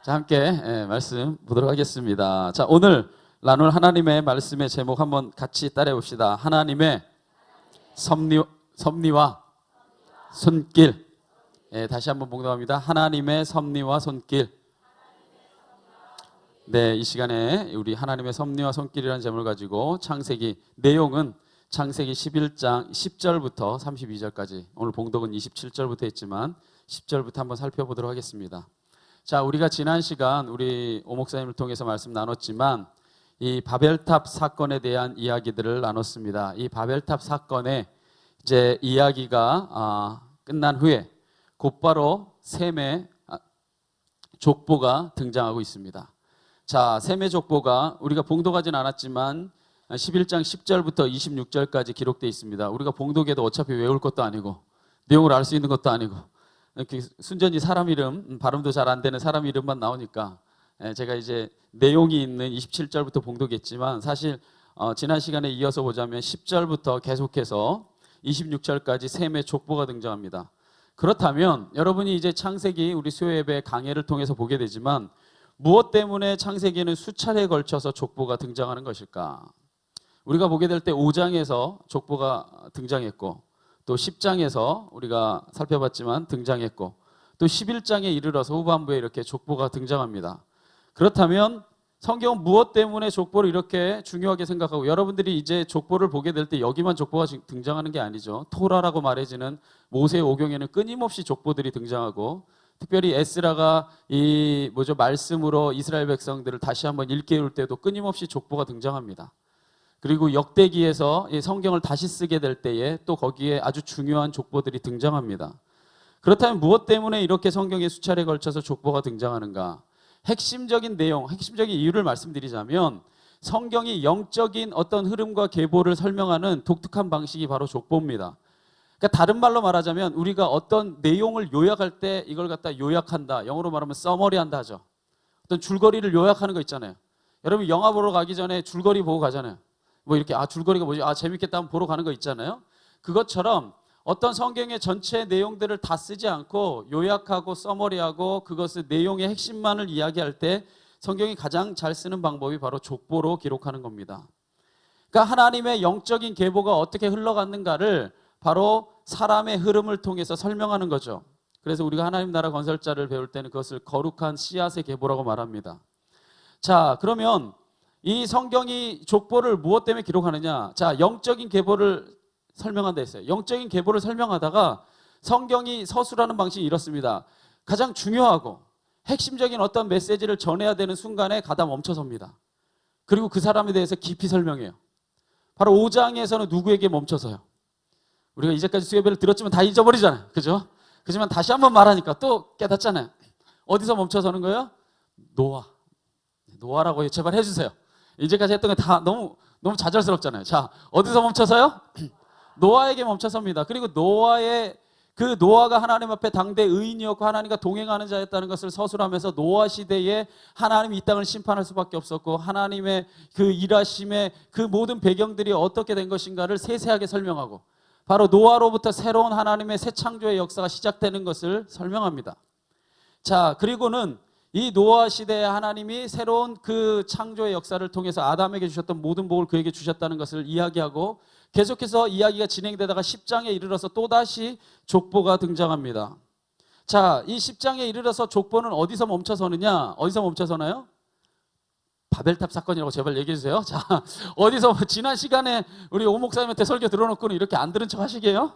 자, 함께 말씀 보도록 하겠습니다. 자, 오늘 나눌 하나님의 말씀의 제목 한번 같이 따라해 봅시다. 하나님의 섭리와 손길. 다시 한번 봉독합니다. 하나님의 섭리와 손길. 네, 이 시간에 우리 하나님의 섭리와 손길이라는 제목을 가지고 창세기, 내용은 창세기 11장 10절부터 32절까지, 오늘 봉독은 27절부터 했지만 10절부터 한번 살펴보도록 하겠습니다. 자, 우리가 지난 시간 우리 오 목사님을 통해서 말씀 나눴지만 이 바벨탑 사건에 대한 이야기들을 나눴습니다. 이 바벨탑 사건의 이제 이야기가 끝난 후에 곧바로 셈의 족보가 등장하고 있습니다. 자, 셈의 족보가 우리가 봉독하진 않았지만 11장 10절부터 26절까지 기록되어 있습니다. 우리가 봉독해도 어차피 외울 것도 아니고 내용을 알 수 있는 것도 아니고 이렇게 순전히 사람 이름, 발음도 잘 안 되는 사람 이름만 나오니까 제가 이제 내용이 있는 27절부터 봉독했지만 사실 지난 시간에 이어서 보자면 10절부터 계속해서 26절까지 셈의 족보가 등장합니다. 그렇다면 여러분이 이제 창세기 우리 수요예배 강해를 통해서 보게 되지만 무엇 때문에 창세기는 수차례에 걸쳐서 족보가 등장하는 것일까? 우리가 보게 될 때 5장에서 족보가 등장했고 또 10장에서 우리가 살펴봤지만 등장했고 또 11장에 이르러서 후반부에 이렇게 족보가 등장합니다. 그렇다면 성경은 무엇 때문에 족보를 이렇게 중요하게 생각하고, 여러분들이 이제 족보를 보게 될 때 여기만 족보가 등장하는 게 아니죠. 토라라고 말해지는 모세 오경에는 끊임없이 족보들이 등장하고, 특별히 에스라가 이 말씀으로 이스라엘 백성들을 다시 한번 일깨울 때도 끊임없이 족보가 등장합니다. 그리고 역대기에서 성경을 다시 쓰게 될 때에 또 거기에 아주 중요한 족보들이 등장합니다. 그렇다면 무엇 때문에 이렇게 성경에 수차례에 걸쳐서 족보가 등장하는가? 핵심적인 내용, 핵심적인 이유를 말씀드리자면 성경이 영적인 어떤 흐름과 계보를 설명하는 독특한 방식이 바로 족보입니다. 그러니까 다른 말로 말하자면 우리가 어떤 내용을 요약할 때 이걸 갖다 요약한다, 영어로 말하면 서머리한다 하죠. 어떤 줄거리를 요약하는 거 있잖아요. 여러분 영화 보러 가기 전에 줄거리 보고 가잖아요. 이렇게 줄거리가 뭐지? 재밌겠다 하면 보러 가는 거 있잖아요. 그것처럼 어떤 성경의 전체 내용들을 다 쓰지 않고 요약하고 서머리하고 그것의 내용의 핵심만을 이야기할 때 성경이 가장 잘 쓰는 방법이 바로 족보로 기록하는 겁니다. 그러니까 하나님의 영적인 계보가 어떻게 흘러갔는가를 바로 사람의 흐름을 통해서 설명하는 거죠. 그래서 우리가 하나님 나라 건설자를 배울 때는 그것을 거룩한 씨앗의 계보라고 말합니다. 자, 그러면 이 성경이 족보를 무엇 때문에 기록하느냐? 자, 영적인 계보를 설명한다 했어요. 영적인 계보를 설명하다가 성경이 서술하는 방식이 이렇습니다. 가장 중요하고 핵심적인 어떤 메시지를 전해야 되는 순간에 가다 멈춰섭니다. 그리고 그 사람에 대해서 깊이 설명해요. 바로 5장에서는 누구에게 멈춰서요? 우리가 이제까지 수요예배를 들었지만 다 잊어버리잖아요. 그죠? 그렇지만 다시 한번 말하니까 또 깨닫잖아요. 어디서 멈춰서는 거예요? 노아라고 제발 해주세요. 이제까지 했던 게 다 너무 좌절스럽잖아요. 자, 어디서 멈춰서요? 노아에게 멈춰섭니다. 그리고 노아가 하나님 앞에 당대 의인이었고 하나님과 동행하는 자였다는 것을 서술하면서 노아 시대에 하나님이 이 땅을 심판할 수밖에 없었고 하나님의 그 일하심의 그 모든 배경들이 어떻게 된 것인가를 세세하게 설명하고 바로 노아로부터 새로운 하나님의 새 창조의 역사가 시작되는 것을 설명합니다. 자, 그리고는 이 노아 시대에 하나님이 새로운 그 창조의 역사를 통해서 아담에게 주셨던 모든 복을 그에게 주셨다는 것을 이야기하고 계속해서 이야기가 진행되다가 10장에 이르러서 또다시 족보가 등장합니다. 자, 이 10장에 이르러서 족보는 어디서 멈춰서느냐? 어디서 멈춰서나요? 바벨탑 사건이라고 제발 얘기해 주세요. 자, 어디서 지난 시간에 우리 오 목사님한테 설교 들어놓고는 이렇게 안 들은 척 하시게요?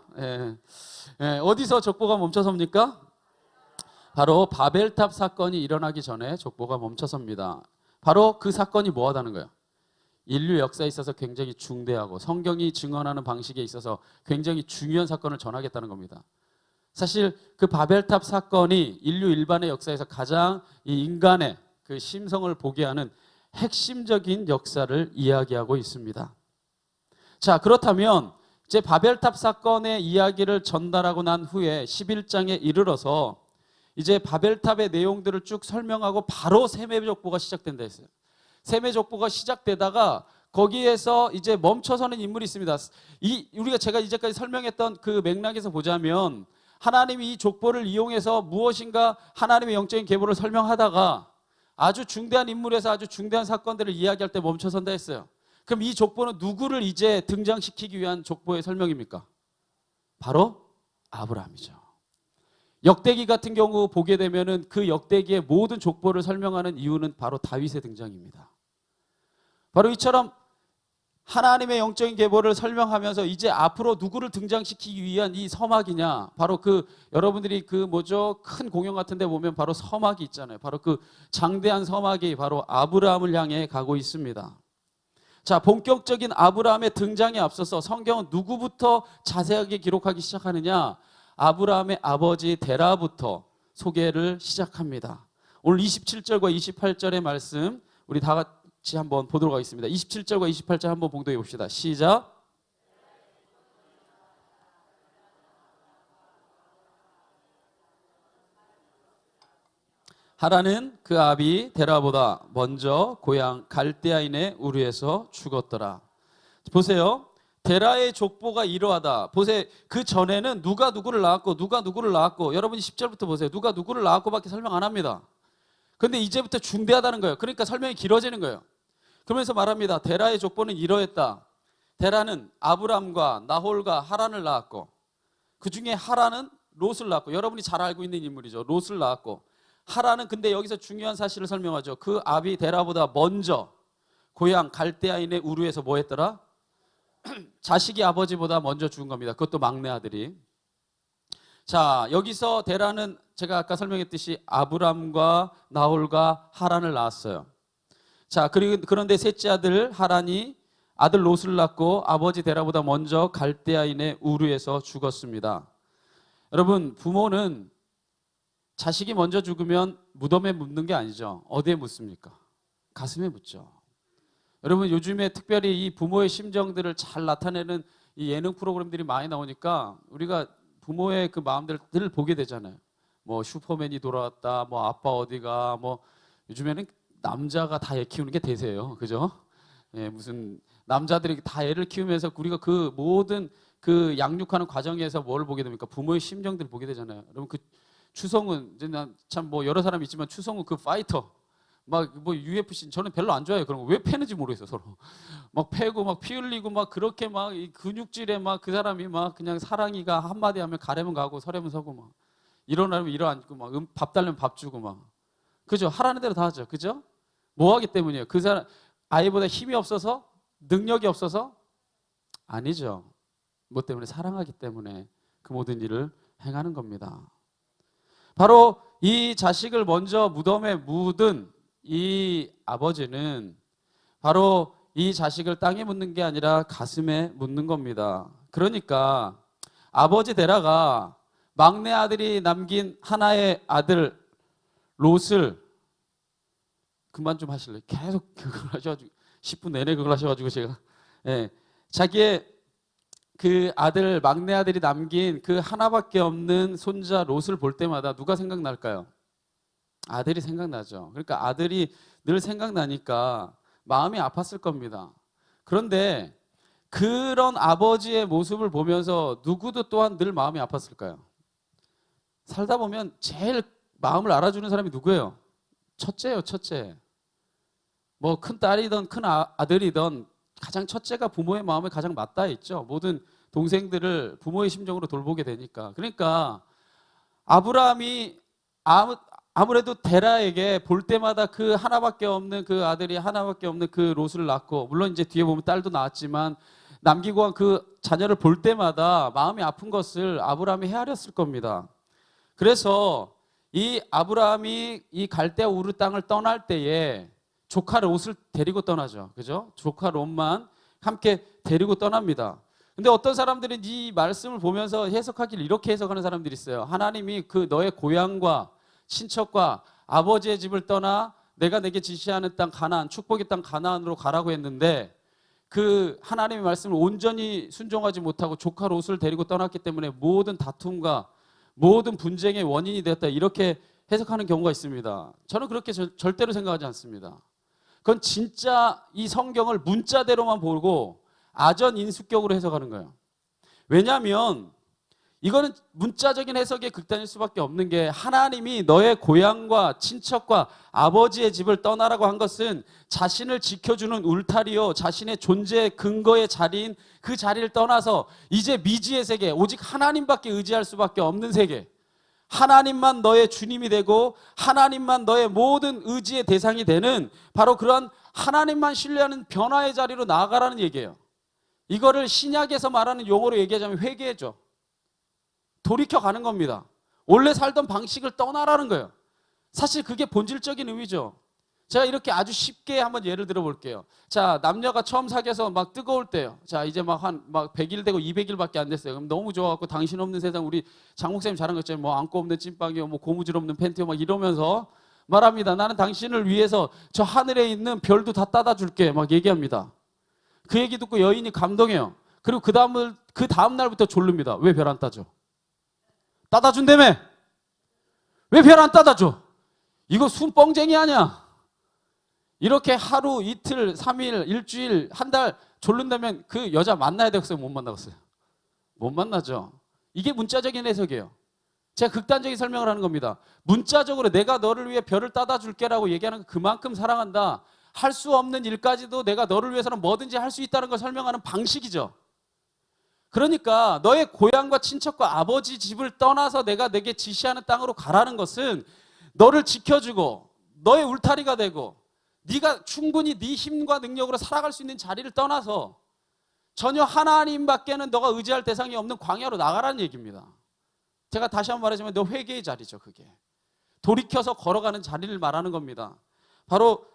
어디서 족보가 멈춰섭니까? 바로 바벨탑 사건이 일어나기 전에 족보가 멈춰섭니다. 바로 그 사건이 뭐하다는 거예요? 인류 역사에 있어서 굉장히 중대하고 성경이 증언하는 방식에 있어서 굉장히 중요한 사건을 전하겠다는 겁니다. 사실 그 바벨탑 사건이 인류 일반의 역사에서 가장 이 인간의 그 심성을 보게 하는 핵심적인 역사를 이야기하고 있습니다. 자, 그렇다면 이제 바벨탑 사건의 이야기를 전달하고 난 후에 11장에 이르러서 이제 바벨탑의 내용들을 쭉 설명하고 바로 셈의 족보가 시작된다 했어요. 셈의 족보가 시작되다가 거기에서 이제 멈춰서는 인물이 있습니다. 제가 이제까지 설명했던 그 맥락에서 보자면 하나님이 이 족보를 이용해서 무엇인가 하나님의 영적인 계보를 설명하다가 아주 중대한 인물에서 아주 중대한 사건들을 이야기할 때 멈춰선다 했어요. 그럼 이 족보는 누구를 이제 등장시키기 위한 족보의 설명입니까? 바로 아브라함이죠. 역대기 같은 경우 보게 되면은 그 역대기의 모든 족보를 설명하는 이유는 바로 다윗의 등장입니다. 바로 이처럼 하나님의 영적인 계보를 설명하면서 이제 앞으로 누구를 등장시키기 위한 이 서막이냐, 바로 그 여러분들이 그 뭐죠, 큰 공연 같은 데 보면 바로 서막이 있잖아요. 바로 그 장대한 서막이 바로 아브라함을 향해 가고 있습니다. 자, 본격적인 아브라함의 등장에 앞서서 성경은 누구부터 자세하게 기록하기 시작하느냐, 아브라함의 아버지 데라부터 소개를 시작합니다. 오늘 27절과 28절의 말씀 우리 다 같이 한번 보도록 하겠습니다. 27절과 28절 한번 봉독해 봅시다. 시작. 하란은 그 아비 데라보다 먼저 고향 갈대아인의 우르에서 죽었더라. 보세요. 데라의 족보가 이러하다. 보세요. 그 전에는 누가 누구를 낳았고 누가 누구를 낳았고, 여러분이 10절부터 보세요. 누가 누구를 낳았고밖에 설명 안 합니다. 그런데 이제부터 중대하다는 거예요. 그러니까 설명이 길어지는 거예요. 그러면서 말합니다. 데라의 족보는 이러했다. 데라는 아브람과 나홀과 하란을 낳았고, 그 중에 하란은 롯을 낳았고, 여러분이 잘 알고 있는 인물이죠. 롯을 낳았고, 하란은 근데 여기서 중요한 사실을 설명하죠. 그 아비 데라보다 먼저 고향 갈대아인의 우르에서 뭐 했더라? 자식이 아버지보다 먼저 죽은 겁니다. 그것도 막내 아들이. 자, 여기서 데라는 제가 아까 설명했듯이 아브람과 나홀과 하란을 낳았어요. 자, 그런데 셋째 아들 하란이 아들 롯을 낳고 아버지 데라보다 먼저 갈대아인의 우르에서 죽었습니다. 여러분, 부모는 자식이 먼저 죽으면 무덤에 묻는 게 아니죠. 어디에 묻습니까? 가슴에 묻죠. 여러분, 요즘에 특별히 이 부모의 심정들을 잘 나타내는 이 예능 프로그램들이 많이 나오니까 우리가 부모의 그 마음들을 늘 보게 되잖아요. 뭐 슈퍼맨이 돌아왔다, 뭐 아빠 어디가, 뭐 요즘에는 남자가 다 애 키우는 게 대세예요. 그죠? 예, 무슨 남자들이 다 애를 키우면서 우리가 그 모든 그 양육하는 과정에서 뭘 보게 됩니까? 부모의 심정들을 보게 되잖아요. 여러분, 그 추성훈, 참 뭐 여러 사람이 있지만 추성훈 그 파이터, 막 뭐 UFC, 저는 별로 안 좋아해요. 그런 거 왜 패는지 모르겠어요. 서로 막 패고 막 피 흘리고 막 그렇게 막 이 근육질에 막 그 사람이 막 그냥 사랑이가 한마디 하면 가려면 가고 서려면 서고 막 일어나면 일어앉고 막 밥 달라면 밥 주고 막, 그죠? 하라는 대로 다 하죠. 그죠? 뭐 하기 때문이에요? 그 사람 아이보다 힘이 없어서, 능력이 없어서? 아니죠. 뭐 때문에? 사랑하기 때문에 그 모든 일을 행하는 겁니다. 바로 이 자식을 먼저 무덤에 묻은 이 아버지는 바로 이 자식을 땅에 묻는 게 아니라 가슴에 묻는 겁니다. 그러니까 아버지 데라가 막내 아들이 남긴 하나의 아들 롯을, 그만 좀 하실래요? 계속 그걸 하셔가지고 10분 내내 그걸 하셔가지고 제가, 예, 자기의 그 아들, 막내 아들이 남긴 그 하나밖에 없는 손자 롯을 볼 때마다 누가 생각날까요? 아들이 생각나죠. 그러니까 아들이 늘 생각나니까 마음이 아팠을 겁니다. 그런데 그런 아버지의 모습을 보면서 누구도 또한 늘 마음이 아팠을까요? 살다 보면 제일 마음을 알아주는 사람이 누구예요? 첫째예요, 첫째. 뭐 큰 딸이든 큰 아들이든 가장 첫째가 부모의 마음에 가장 맞닿아 있죠. 모든 동생들을 부모의 심정으로 돌보게 되니까. 그러니까 아브라함이 아무래도 데라에게 볼 때마다 그 하나밖에 없는 그 아들이 하나밖에 없는 그 롯을 낳고, 물론 이제 뒤에 보면 딸도 낳았지만 남기고 한 그 자녀를 볼 때마다 마음이 아픈 것을 아브라함이 헤아렸을 겁니다. 그래서 이 아브라함이 이 갈대아 우르 땅을 떠날 때에 조카 롯을 데리고 떠나죠. 그죠? 조카 롯만 함께 데리고 떠납니다. 근데 어떤 사람들은 이 말씀을 보면서 해석하기를 이렇게 해석하는 사람들이 있어요. 하나님이 그 너의 고향과 친척과 아버지의 집을 떠나 내가 내게 지시하는 땅 가나안, 축복의 땅 가나안으로 가라고 했는데 그 하나님의 말씀을 온전히 순종하지 못하고 조카 롯을 데리고 떠났기 때문에 모든 다툼과 모든 분쟁의 원인이 되었다, 이렇게 해석하는 경우가 있습니다. 저는 그렇게 절대로 생각하지 않습니다. 그건 진짜 이 성경을 문자대로만 보고 아전인수격으로 해석하는 거예요. 왜냐하면 이거는 문자적인 해석의 극단일 수밖에 없는 게, 하나님이 너의 고향과 친척과 아버지의 집을 떠나라고 한 것은 자신을 지켜주는 울타리요, 자신의 존재의 근거의 자리인 그 자리를 떠나서 이제 미지의 세계, 오직 하나님밖에 의지할 수밖에 없는 세계, 하나님만 너의 주님이 되고 하나님만 너의 모든 의지의 대상이 되는, 바로 그러한 하나님만 신뢰하는 변화의 자리로 나아가라는 얘기예요. 이거를 신약에서 말하는 용어로 얘기하자면 회개죠. 돌이켜 가는 겁니다. 원래 살던 방식을 떠나라는 거예요. 사실 그게 본질적인 의미죠. 제가 이렇게 아주 쉽게 한번 예를 들어 볼게요. 자, 남녀가 처음 사귀어서 막 뜨거울 때요. 자, 이제 막 100일 되고 200일밖에 안 됐어요. 그럼 너무 좋아갖고 당신 없는 세상, 우리 장목사님 잘한 거 있잖아요. 뭐 안고 없는 찐빵이요, 뭐 고무줄 없는 팬티요, 막 이러면서 말합니다. 나는 당신을 위해서 저 하늘에 있는 별도 다 따다 줄게, 막 얘기합니다. 그 얘기 듣고 여인이 감동해요. 그리고 그 다음 날부터 졸릅니다. 왜 별 안 따줘? 따다 준다며? 왜 별 안 따다 줘? 이거 순뻥쟁이 아니야? 이렇게 하루, 이틀, 3일, 일주일, 한 달 졸른다면 그 여자 만나야 되겠어요? 못 만나겠어요? 못 만나죠. 이게 문자적인 해석이에요. 제가 극단적인 설명을 하는 겁니다. 문자적으로 내가 너를 위해 별을 따다 줄게라고 얘기하는 건 그만큼 사랑한다, 할 수 없는 일까지도 내가 너를 위해서는 뭐든지 할 수 있다는 걸 설명하는 방식이죠. 그러니까 너의 고향과 친척과 아버지 집을 떠나서 내가 내게 지시하는 땅으로 가라는 것은 너를 지켜주고 너의 울타리가 되고 네가 충분히 네 힘과 능력으로 살아갈 수 있는 자리를 떠나서 전혀 하나님밖에는 너가 의지할 대상이 없는 광야로 나가라는 얘기입니다. 제가 다시 한번 말하자면 너 회개의 자리죠. 그게 돌이켜서 걸어가는 자리를 말하는 겁니다. 바로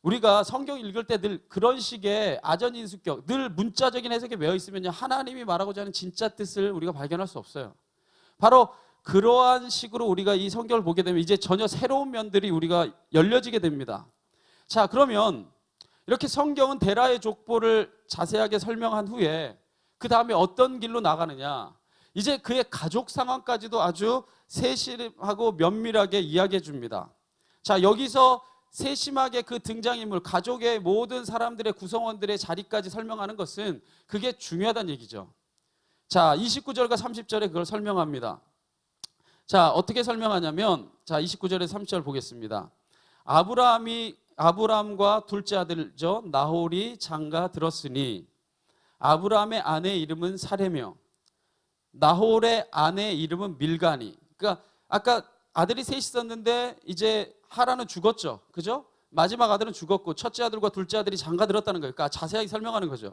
우리가 성경 읽을 때 늘 그런 식의 아전인수격, 늘 문자적인 해석에 매여 있으면요, 하나님이 말하고자 하는 진짜 뜻을 우리가 발견할 수 없어요. 바로 그러한 식으로 우리가 이 성경을 보게 되면 이제 전혀 새로운 면들이 우리가 열려지게 됩니다. 자, 그러면 이렇게 성경은 데라의 족보를 자세하게 설명한 후에 그 다음에 어떤 길로 나가느냐, 이제 그의 가족 상황까지도 아주 세심하고 면밀하게 이야기해 줍니다. 자, 여기서 세심하게 그 등장인물, 가족의 모든 사람들의 구성원들의 자리까지 설명하는 것은 그게 중요하다는 얘기죠. 자, 29절과 30절에 그걸 설명합니다. 자, 어떻게 설명하냐면, 자, 29절에 30절 보겠습니다. 아브라함과 둘째 아들죠, 나홀이 장가 들었으니 아브라함의 아내의 이름은 사레며 나홀의 아내의 이름은 밀가니. 그러니까 아까 아들이 셋이 있었는데 이제 하란은 죽었죠. 그죠? 마지막 아들은 죽었고 첫째 아들과 둘째 아들이 장가 들었다는 거예요. 그러니까 자세하게 설명하는 거죠.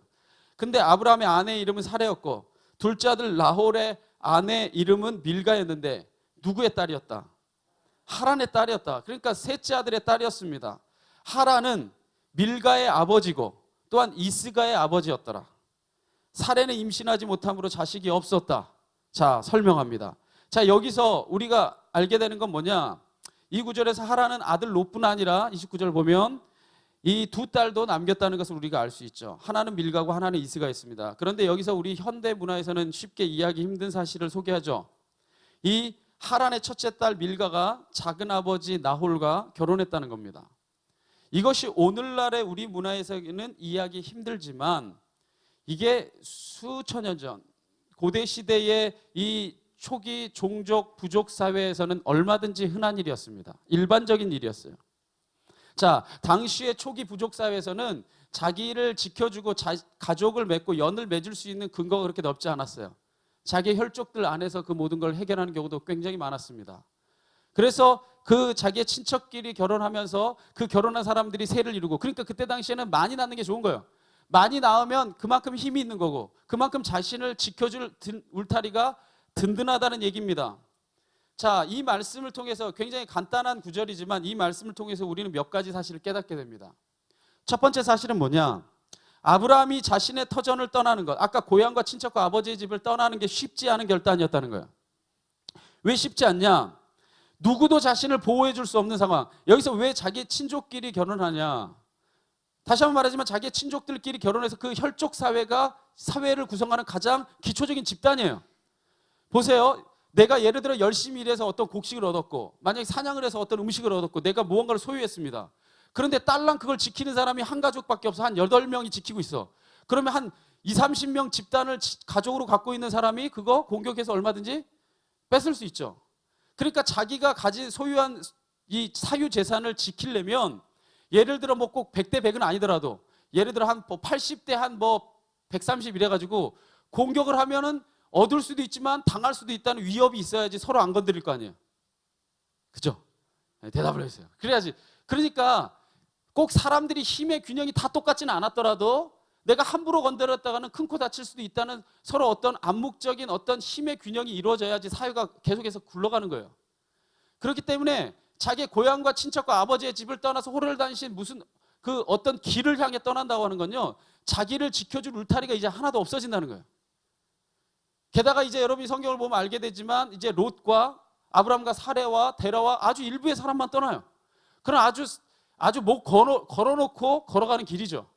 근데 아브라함의 아내의 이름은 사레였고 둘째 아들 나홀의 아내의 이름은 밀가였는데 누구의 딸이었다? 하란의 딸이었다. 그러니까 셋째 아들의 딸이었습니다. 하란은 밀가의 아버지고 또한 이스가의 아버지였더라. 사레는 임신하지 못함으로 자식이 없었다. 자, 설명합니다. 자, 여기서 우리가 알게 되는 건 뭐냐, 이 구절에서 하란은 아들 롯뿐 아니라 29절 보면 이 두 딸도 남겼다는 것을 우리가 알 수 있죠. 하나는 밀가고 하나는 이스가 있습니다. 그런데 여기서 우리 현대 문화에서는 쉽게 이해하기 힘든 사실을 소개하죠. 이 하란의 첫째 딸 밀가가 작은 아버지 나홀과 결혼했다는 겁니다. 이것이 오늘날의 우리 문화에서는 이해하기 힘들지만 이게 수천 년 전 고대 시대의 이 초기 종족 부족 사회에서는 얼마든지 흔한 일이었습니다. 일반적인 일이었어요. 자, 당시의 초기 부족 사회에서는 자기를 지켜주고 가족을 맺고 연을 맺을 수 있는 근거가 그렇게 넓지 않았어요. 자기 혈족들 안에서 그 모든 걸 해결하는 경우도 굉장히 많았습니다. 그래서 그 자기의 친척끼리 결혼하면서 그 결혼한 사람들이 세를 이루고, 그러니까 그때 당시에는 많이 낳는 게 좋은 거예요. 많이 낳으면 그만큼 힘이 있는 거고 그만큼 자신을 지켜줄 울타리가 든든하다는 얘기입니다. 자, 이 말씀을 통해서 굉장히 간단한 구절이지만 이 말씀을 통해서 우리는 몇 가지 사실을 깨닫게 됩니다. 첫 번째 사실은 뭐냐, 아브라함이 자신의 터전을 떠나는 것, 아까 고향과 친척과 아버지의 집을 떠나는 게 쉽지 않은 결단이었다는 거예요. 왜 쉽지 않냐, 누구도 자신을 보호해 줄 수 없는 상황. 여기서 왜 자기 친족끼리 결혼하냐, 다시 한번 말하지만 자기의 친족들끼리 결혼해서 그 혈족 사회가 사회를 구성하는 가장 기초적인 집단이에요. 보세요. 내가 예를 들어 열심히 일해서 어떤 곡식을 얻었고 만약에 사냥을 해서 어떤 음식을 얻었고 내가 무언가를 소유했습니다. 그런데 딸랑 그걸 지키는 사람이 한 가족밖에 없어. 한 8명이 지키고 있어. 그러면 한 20, 30명 집단을 가족으로 갖고 있는 사람이 그거 공격해서 얼마든지 뺏을 수 있죠. 그러니까 자기가 가진 소유한 이 사유 재산을 지키려면 예를 들어 뭐 꼭 100대 100은 아니더라도 예를 들어 한 80대 한 뭐 130 이래가지고 공격을 하면은 얻을 수도 있지만 당할 수도 있다는 위협이 있어야지 서로 안 건드릴 거 아니에요. 그죠? 네, 대답을 해주세요. 그래야지. 그러니까 꼭 사람들이 힘의 균형이 다 똑같지는 않았더라도 내가 함부로 건드렸다가는 큰 코 다칠 수도 있다는 서로 어떤 암묵적인 어떤 힘의 균형이 이루어져야지 사회가 계속해서 굴러가는 거예요. 그렇기 때문에 자기의 고향과 친척과 아버지의 집을 떠나서 호를 다니신 무슨 그 어떤 길을 향해 떠난다고 하는 건요, 자기를 지켜줄 울타리가 이제 하나도 없어진다는 거예요. 게다가 이제 여러분이 성경을 보면 알게 되지만 이제 롯과 아브람과 사레와 데라와 아주 일부의 사람만 떠나요. 그럼 아주 목 걸어놓고 걸어가는 길이죠.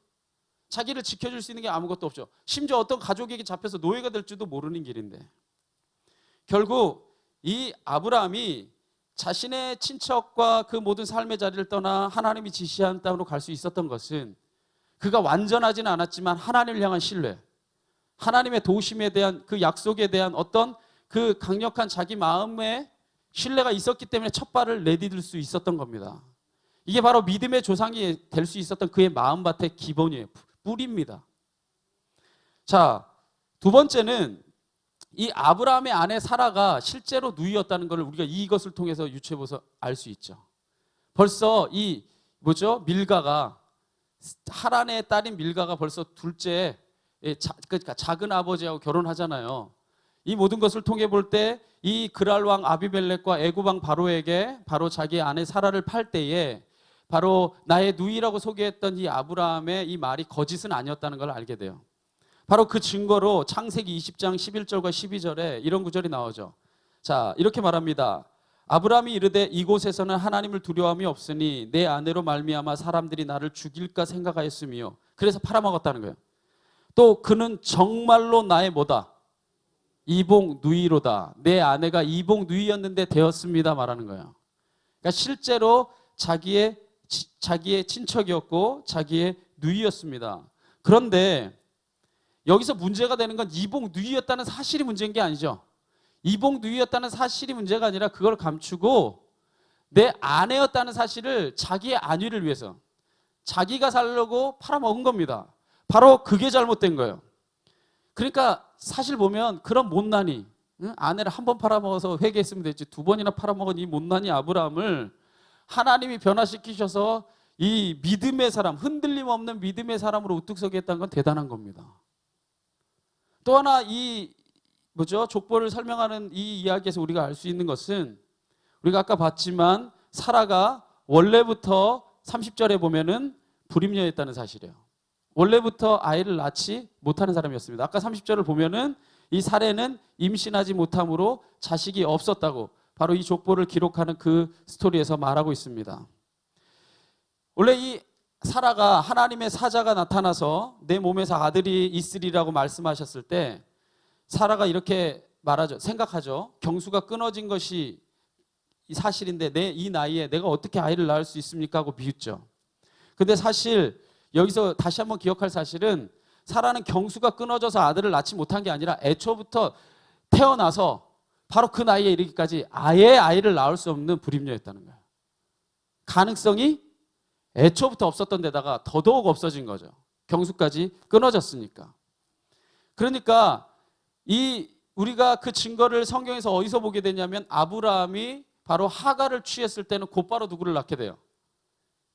자기를 지켜줄 수 있는 게 아무것도 없죠. 심지어 어떤 가족에게 잡혀서 노예가 될지도 모르는 길인데, 결국 이 아브라함이 자신의 친척과 그 모든 삶의 자리를 떠나 하나님이 지시한 땅으로 갈 수 있었던 것은 그가 완전하지는 않았지만 하나님을 향한 신뢰, 하나님의 도우심에 대한 그 약속에 대한 어떤 그 강력한 자기 마음의 신뢰가 있었기 때문에 첫 발을 내디딜 수 있었던 겁니다. 이게 바로 믿음의 조상이 될 수 있었던 그의 마음밭의 기본이에요. 뿌리입니다. 자, 두 번째는 이 아브라함의 아내 사라가 실제로 누이였다는 걸 우리가 이것을 통해서 유추해봐서 알 수 있죠. 벌써 이 밀가가, 하란의 딸인 밀가가 벌써 둘째, 그러니까 작은 아버지하고 결혼하잖아요. 이 모든 것을 통해 볼 때 이 그랄 왕 아비멜렉과 애굽 왕 바로에게 바로 자기 아내 사라를 팔 때에 바로 나의 누이라고 소개했던 이 아브라함의 이 말이 거짓은 아니었다는 걸 알게 돼요. 바로 그 증거로 창세기 20장 11절과 12절에 이런 구절이 나오죠. 자, 이렇게 말합니다. 아브라함이 이르되 이곳에서는 하나님을 두려움이 없으니 내 아내로 말미암아 사람들이 나를 죽일까 생각하였으며, 그래서 팔아먹었다는 거예요. 또 그는 정말로 나의 뭐다? 이복 누이로다. 내 아내가 이복 누이였는데 되었습니다 말하는 거예요. 그러니까 실제로 자기의 친척이었고 자기의 누이였습니다. 그런데 여기서 문제가 되는 건 이복 누이였다는 사실이 문제인 게 아니죠. 이복 누이였다는 사실이 문제가 아니라 그걸 감추고 내 아내였다는 사실을 자기의 안위를 위해서 자기가 살려고 팔아먹은 겁니다. 바로 그게 잘못된 거예요. 그러니까 사실 보면 그런 못난이, 아내를 한 번 팔아먹어서 회개했으면 됐지 두 번이나 팔아먹은 이 못난이 아브라함을 하나님이 변화시키셔서 이 믿음의 사람, 흔들림 없는 믿음의 사람으로 우뚝 서게 했다는 건 대단한 겁니다. 또 하나 족보를 설명하는 이 이야기에서 우리가 알 수 있는 것은, 우리가 아까 봤지만 사라가 원래부터 30절에 보면은 불임녀였다는 사실이에요. 원래부터 아이를 낳지 못하는 사람이었습니다. 아까 30절을 보면은 이 사례는 임신하지 못함으로 자식이 없었다고 바로 이 족보를 기록하는 그 스토리에서 말하고 있습니다. 원래 이 사라가 하나님의 사자가 나타나서 내 몸에서 아들이 있으리라고 말씀하셨을 때 사라가 이렇게 말하죠. 생각하죠. 경수가 끊어진 것이 이 사실인데 이 나이에 내가 어떻게 아이를 낳을 수 있습니까? 하고 비웃죠. 근데 사실 여기서 다시 한번 기억할 사실은 사라는 경수가 끊어져서 아들을 낳지 못한 게 아니라 애초부터 태어나서 바로 그 나이에 이르기까지 아예 아이를 낳을 수 없는 불임녀였다는 거예요. 가능성이 애초부터 없었던 데다가 더더욱 없어진 거죠. 경수까지 끊어졌으니까. 그러니까 우리가 그 증거를 성경에서 어디서 보게 되냐면 아브라함이 바로 하가를 취했을 때는 곧바로 누구를 낳게 돼요?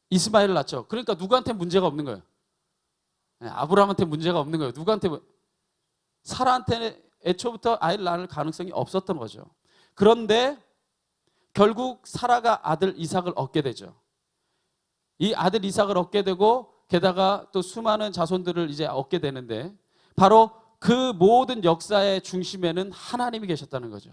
이스마엘을 낳죠. 그러니까 누구한테 문제가 없는 거예요. 아브라함한테 문제가 없는 거예요. 누구한테? 사라한테는 애초부터 아이를 낳을 가능성이 없었던 거죠. 그런데 결국 사라가 아들 이삭을 얻게 되죠. 이 아들 이삭을 얻게 되고 게다가 또 수많은 자손들을 이제 얻게 되는데 바로 그 모든 역사의 중심에는 하나님이 계셨다는 거죠.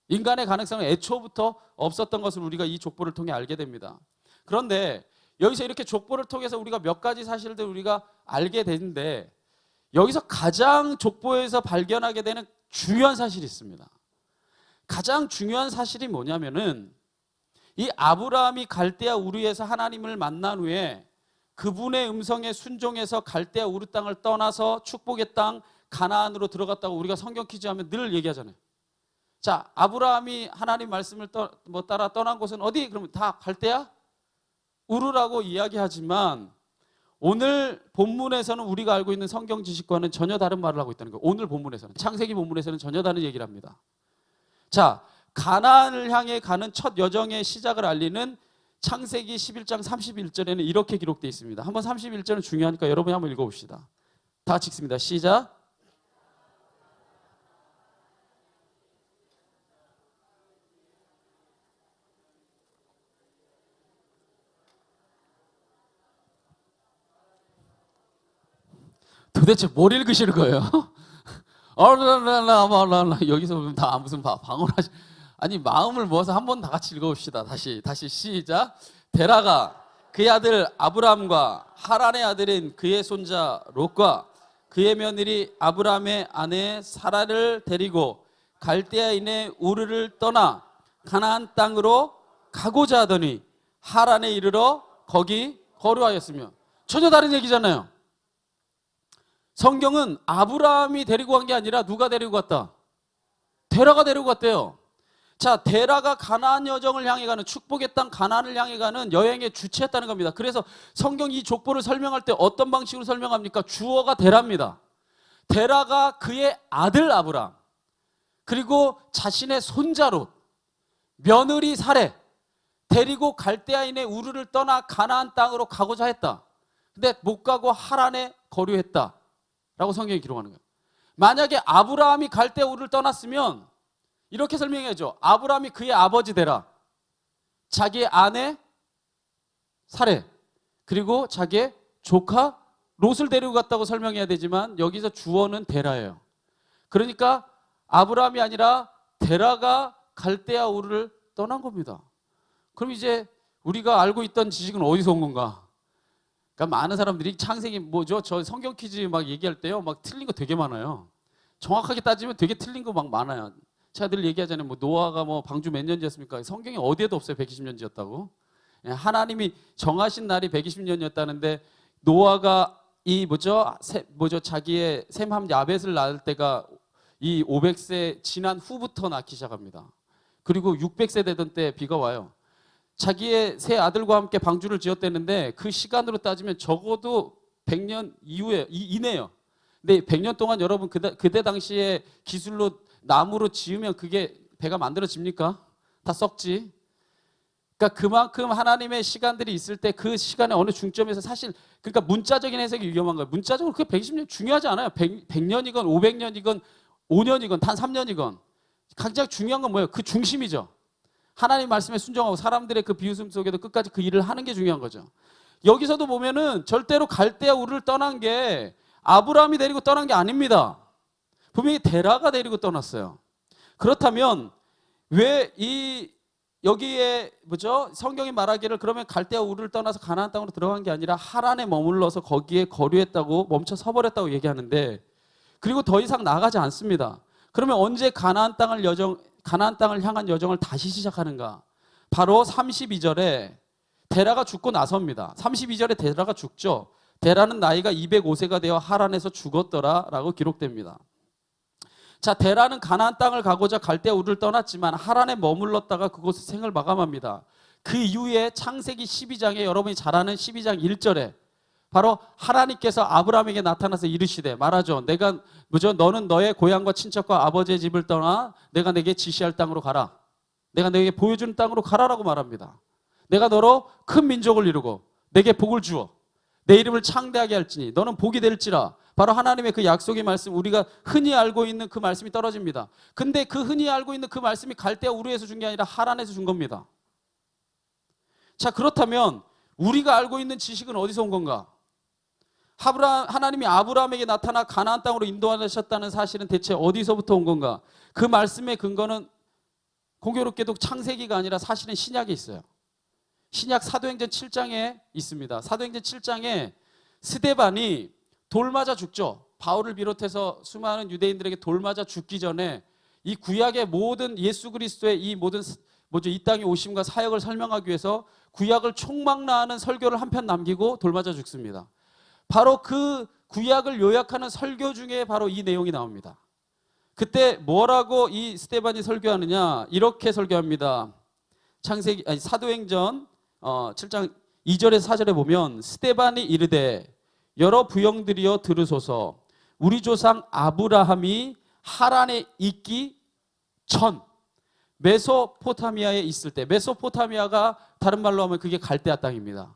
인간의 가능성은 애초부터 없었던 것을 우리가 이 족보를 통해 알게 됩니다. 그런데 여기서 이렇게 족보를 통해서 우리가 몇 가지 사실들 우리가 알게 되는데 여기서 가장 족보에서 발견하게 되는 중요한 사실이 있습니다. 가장 중요한 사실이 뭐냐면은 이 아브라함이 갈대아 우르에서 하나님을 만난 후에 그분의 음성에 순종해서 갈대아 우르 땅을 떠나서 축복의 땅 가나안으로 들어갔다고 우리가 성경 퀴즈 하면 늘 얘기하잖아요. 자, 아브라함이 하나님 말씀을 따라 떠난 곳은 어디? 그러면 다 갈대아 우르라고 이야기하지만 오늘 본문에서는 우리가 알고 있는 성경 지식과는 전혀 다른 말을 하고 있다는 거예요. 오늘 본문에서는, 창세기 본문에서는 전혀 다른 얘기를 합니다. 자, 가나안을 향해 가는 첫 여정의 시작을 알리는 창세기 11장 31절에는 이렇게 기록되어 있습니다. 한번 31절은 중요하니까 여러분이 한번 읽어봅시다. 다 같이 읽습니다. 시작. 도대체 뭘 읽으시는 거예요? 여기서 보면 다 무슨 방언하시. 아니, 마음을 모아서 한번 다 같이 읽어봅시다. 다시 시작. 데라가 그의 아들 아브람과 하란의 아들인 그의 손자 롯과 그의 며느리 아브람의 아내 사라를 데리고 갈대아인의 우르를 떠나 가나안 땅으로 가고자 하더니 하란에 이르러 거기 거류하였으며. 전혀 다른 얘기잖아요. 성경은 아브라함이 데리고 간 게 아니라 누가 데리고 갔다? 데라가 데리고 갔대요. 자, 데라가 가나안 여정을 향해 가는, 축복의 땅 가나안을 향해 가는 여행의 주체였다는 겁니다. 그래서 성경 이 족보를 설명할 때 어떤 방식으로 설명합니까? 주어가 데라입니다. 데라가 그의 아들 아브람, 그리고 자신의 손자 롯, 며느리 사레 데리고 갈대아인의 우르를 떠나 가나안 땅으로 가고자 했다. 근데 못 가고 하란에 거류했다 라고 성경이 기록하는 거예요. 만약에 아브라함이 갈대아 우르를 떠났으면 이렇게 설명해야죠. 아브라함이 그의 아버지 데라, 자기의 아내 사레, 그리고 자기의 조카 롯을 데리고 갔다고 설명해야 되지만 여기서 주어는 데라예요. 그러니까 아브라함이 아니라 데라가 갈대아 우르를 떠난 겁니다. 그럼 이제 우리가 알고 있던 지식은 어디서 온 건가? 그러니까 많은 사람들이 창세기 뭐죠? 저 성경 퀴즈 막 얘기할 때요, 막 틀린 거 되게 많아요. 정확하게 따지면 되게 틀린 거 막 많아요. 제가 늘 얘기하잖아요. 뭐 노아가 뭐 방주 몇 년지였습니까? 성경에 어디에도 없어요. 120년지였다고. 하나님이 정하신 날이 120년이었다는데 노아가 이 자기의 셈함 야벳을 낳을 때가 이 500세 지난 후부터 낳기 시작합니다. 그리고 600세 되던 때 비가 와요. 자기의 세 아들과 함께 방주를 지었대는데 그 시간으로 따지면 적어도 100년 이내요. 근데 100년 동안 여러분 그때 당시에 기술로 나무로 지으면 그게 배가 만들어집니까? 다 썩지. 그러니까 그만큼 하나님의 시간들이 있을 때 그 시간의 어느 중점에서 사실, 그러니까 문자적인 해석이 위험한 거예요. 문자적으로 그게 120년 중요하지 않아요. 100년이건 500년이건 5년이건 단 3년이건 가장 중요한 건 뭐예요? 그 중심이죠. 하나님 말씀에 순종하고 사람들의 그 비웃음 속에도 끝까지 그 일을 하는 게 중요한 거죠. 여기서도 보면은 절대로 갈대아 우르를 떠난 게 아브라함이 데리고 떠난 게 아닙니다. 분명히 데라가 데리고 떠났어요. 그렇다면 왜 여기에 성경이 말하기를 그러면 갈대아 우르를 떠나서 가나안 땅으로 들어간 게 아니라 하란에 머물러서 거기에 거류했다고 멈춰 서버렸다고 얘기하는데, 그리고 더 이상 나가지 않습니다. 그러면 언제 가나안 땅을 향한 여정을 다시 시작하는가? 바로 32절에 데라가 죽고 나서입니다. 32절에 데라가 죽죠. 데라는 나이가 205세가 되어 하란에서 죽었더라 라고 기록됩니다. 자, 데라는 가나안 땅을 가고자 갈대아 우르를 떠났지만 하란에 머물렀다가 그곳에 생을 마감합니다. 그 이후에 창세기 12장에 여러분이 잘 아는 12장 1절에 바로 하나님께서 아브라함에게 나타나서 이르시되 말하죠. 너는 너의 고향과 친척과 아버지의 집을 떠나 내가 내게 지시할 땅으로 가라. 내가 내게 보여주는 땅으로 가라라고 말합니다. 내가 너로 큰 민족을 이루고 내게 복을 주어 내 이름을 창대하게 할지니 너는 복이 될지라. 바로 하나님의 그 약속의 말씀, 우리가 흔히 알고 있는 그 말씀이 떨어집니다. 근데 그 흔히 알고 있는 그 말씀이 갈대아 우르에서 준 게 아니라 하란에서 준 겁니다. 자, 그렇다면 우리가 알고 있는 지식은 어디서 온 건가? 하나님이 아브라함에게 나타나 가나안 땅으로 인도하셨다는 사실은 대체 어디서부터 온 건가? 그 말씀의 근거는 공교롭게도 창세기가 아니라 사실은 신약에 있어요. 신약 사도행전 7장에 있습니다. 사도행전 7장에 스데반이 돌 맞아 죽죠. 바울을 비롯해서 수많은 유대인들에게 돌 맞아 죽기 전에 이 구약의 모든 예수 그리스도의 이 모든 이 땅에 오심과 사역을 설명하기 위해서 구약을 총망라하는 설교를 한 편 남기고 돌맞아 죽습니다. 바로 그 구약을 요약하는 설교 중에 바로 이 내용이 나옵니다. 그때 뭐라고 이 스데반이 설교하느냐, 이렇게 설교합니다. 사도행전 7장 2절에서 4절에 보면 스데반이 이르되 여러 부형들이여 들으소서. 우리 조상 아브라함이 하란에 있기 전 메소포타미아에 있을 때, 메소포타미아가 다른 말로 하면 그게 갈대아 땅입니다.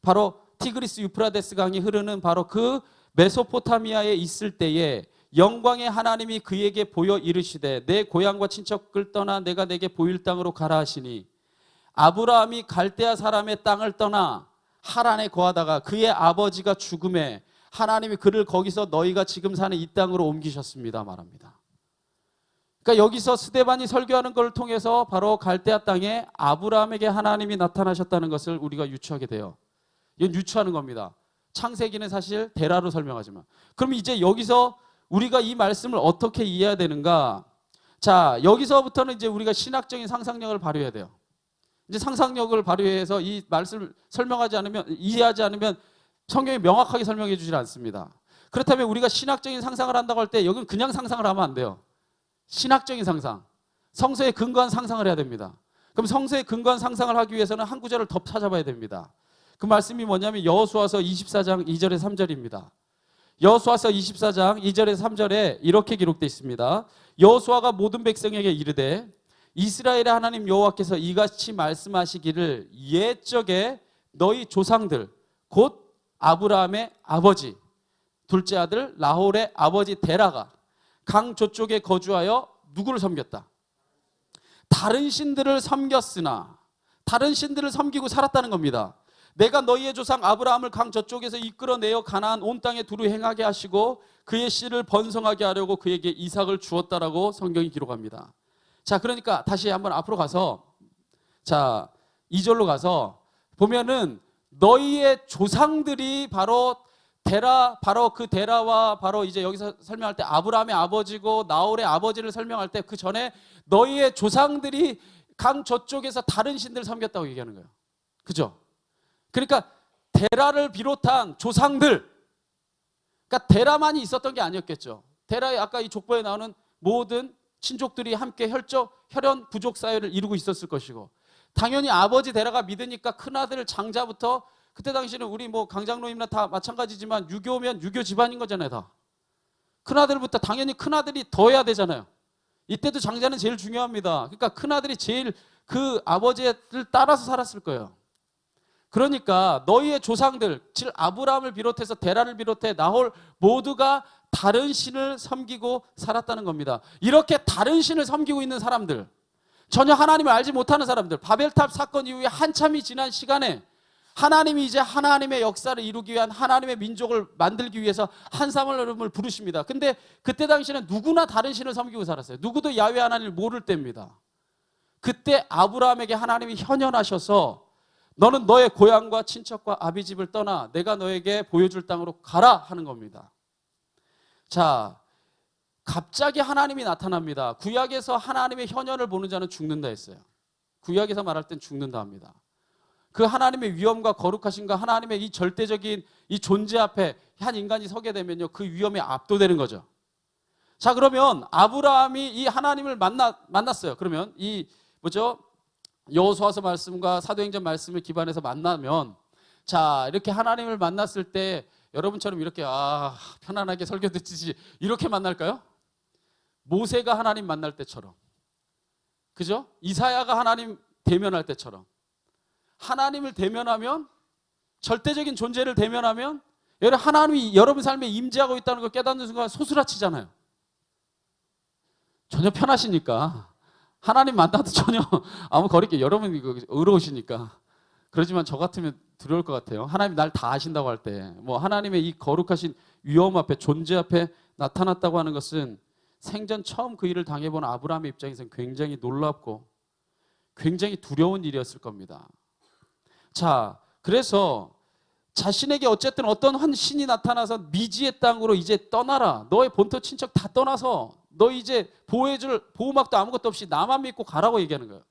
바로 티그리스 유프라데스 강이 흐르는 바로 그 메소포타미아에 있을 때에 영광의 하나님이 그에게 보여 이르시되 내 고향과 친척을 떠나 내가 내게 보일 땅으로 가라 하시니, 아브라함이 갈대아 사람의 땅을 떠나 하란에 거하다가 그의 아버지가 죽음에 하나님이 그를 거기서 너희가 지금 사는 이 땅으로 옮기셨습니다 말합니다. 그러니까 여기서 스데반이 설교하는 걸 통해서 바로 갈대아 땅에 아브라함에게 하나님이 나타나셨다는 것을 우리가 유추하게 돼요. 이건 유추하는 겁니다. 창세기는 사실 대라로 설명하지만. 그럼 이제 여기서 우리가 이 말씀을 어떻게 이해해야 되는가? 자, 여기서부터는 이제 우리가 신학적인 상상력을 발휘해야 돼요. 이제 상상력을 발휘해서 이 말씀을 설명하지 않으면, 이해하지 않으면 성경이 명확하게 설명해 주질 않습니다. 그렇다면 우리가 신학적인 상상을 한다고 할 때 여기는 그냥 상상을 하면 안 돼요. 신학적인 상상, 성서에 근거한 상상을 해야 됩니다. 그럼 성서에 근거한 상상을 하기 위해서는 한 구절을 더 찾아봐야 됩니다. 그 말씀이 뭐냐면 여호수아서 24장 2절에서 3절입니다. 여호수아서 24장 2절에서 3절에 이렇게 기록되어 있습니다. 여호수아가 모든 백성에게 이르되 이스라엘의 하나님 여호와께서 이같이 말씀하시기를 옛적에 너희 조상들 곧 아브라함의 아버지 둘째 아들 나홀의 아버지 데라가 강 저쪽에 거주하여 누구를 섬겼다? 다른 신들을 섬겼으나, 다른 신들을 섬기고 살았다는 겁니다. 내가 너희의 조상 아브라함을 강 저쪽에서 이끌어내어 가나안 온 땅에 두루 행하게 하시고 그의 씨를 번성하게 하려고 그에게 이삭을 주었다라고 성경이 기록합니다. 자, 그러니까 다시 한번 앞으로 가서, 자, 2절로 가서 보면은 너희의 조상들이 바로 바로 그 데라와 바로 이제 여기서 설명할 때 아브라함의 아버지고 나홀의 아버지를 설명할 때 그 전에 너희의 조상들이 강 저쪽에서 다른 신들을 섬겼다고 얘기하는 거예요. 그죠? 그러니까 데라를 비롯한 조상들, 그러니까 데라만이 있었던 게 아니었겠죠. 데라의 아까 이 족보에 나오는 모든 친족들이 함께 혈연 부족 사회를 이루고 있었을 것이고, 당연히 아버지 데라가 믿으니까 큰아들 장자부터, 그때 당시는 우리 뭐 강장로님이나 다 마찬가지지만 유교면 유교 집안인 거잖아요. 다 큰아들부터 당연히 큰아들이 더 해야 되잖아요. 이때도 장자는 제일 중요합니다. 그러니까 큰아들이 제일 그 아버지를 따라서 살았을 거예요. 그러니까 너희의 조상들, 즉 아브라함을 비롯해서 데라를 비롯해 나홀 모두가 다른 신을 섬기고 살았다는 겁니다. 이렇게 다른 신을 섬기고 있는 사람들, 전혀 하나님을 알지 못하는 사람들, 바벨탑 사건 이후에 한참이 지난 시간에 하나님이 이제 하나님의 역사를 이루기 위한 하나님의 민족을 만들기 위해서 한 사람을 부르십니다. 근데 그때 당시에는 누구나 다른 신을 섬기고 살았어요. 누구도 야훼 하나님을 모를 때입니다. 그때 아브라함에게 하나님이 현현하셔서 너는 너의 고향과 친척과 아비집을 떠나 내가 너에게 보여줄 땅으로 가라 하는 겁니다. 자, 갑자기 하나님이 나타납니다. 구약에서 하나님의 현현을 보는 자는 죽는다 했어요. 구약에서 말할 땐 죽는다 합니다. 그 하나님의 위엄과 거룩하심과 하나님의 이 절대적인 이 존재 앞에 한 인간이 서게 되면요, 그 위엄에 압도되는 거죠. 자, 그러면 아브라함이 이 하나님을 만났어요. 그러면 이 여호수아서 말씀과 사도행전 말씀을 기반해서 만나면, 자, 이렇게 하나님을 만났을 때 여러분처럼 이렇게 편안하게 설교 듣지 이렇게 만날까요? 모세가 하나님 만날 때처럼, 그죠? 이사야가 하나님 대면할 때처럼 하나님을 대면하면, 절대적인 존재를 대면하면 하나님이 여러분 삶에 임재하고 있다는 걸 깨닫는 순간 소스라치잖아요. 전혀 편하시니까 하나님 만나도 전혀 아무 거리낌, 여러분이 의로우시니까. 그러지만 저 같으면 두려울 것 같아요. 하나님 날 다 아신다고 할 때, 뭐 하나님의 이 거룩하신 위엄 앞에, 존재 앞에 나타났다고 하는 것은 생전 처음 그 일을 당해본 아브라함의 입장에서는 굉장히 놀랍고 굉장히 두려운 일이었을 겁니다. 자, 그래서 자신에게 어쨌든 어떤 한 신이 나타나서 미지의 땅으로 이제 떠나라, 너의 본토 친척 다 떠나서 너 이제 보호해줄 보호막도 아무것도 없이 나만 믿고 가라고 얘기하는 거예요.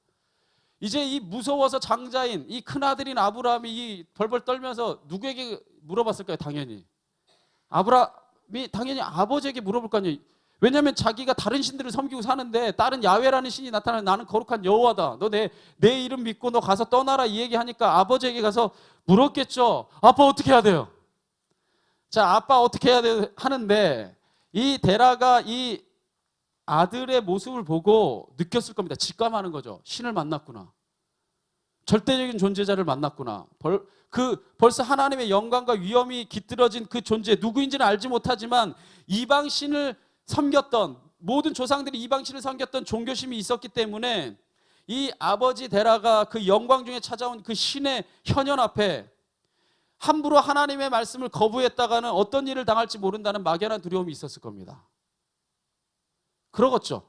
이제 이 무서워서 장자인 이 큰아들인 아브라함이 이 벌벌 떨면서 누구에게 물어봤을까요? 당연히 아브라함이 당연히 아버지에게 물어볼 거 아니에요. 왜냐하면 자기가 다른 신들을 섬기고 사는데 다른 야훼라는 신이 나타나는 나는 거룩한 여호와다. 너 내 이름 믿고 너 가서 떠나라 이 얘기하니까 아버지에게 가서 물었겠죠. 아빠 어떻게 해야 돼요? 자, 아빠 어떻게 해야 돼? 하는데 이 데라가 이 아들의 모습을 보고 느꼈을 겁니다. 직감하는 거죠. 신을 만났구나. 절대적인 존재자를 만났구나. 벌써 하나님의 영광과 위엄이 깃들어진 그 존재, 누구인지는 알지 못하지만 이방 신을 섬겼던, 모든 조상들이 이방 신을 섬겼던 종교심이 있었기 때문에 이 아버지 데라가 그 영광 중에 찾아온 그 신의 현현 앞에 함부로 하나님의 말씀을 거부했다가는 어떤 일을 당할지 모른다는 막연한 두려움이 있었을 겁니다. 그러겠죠.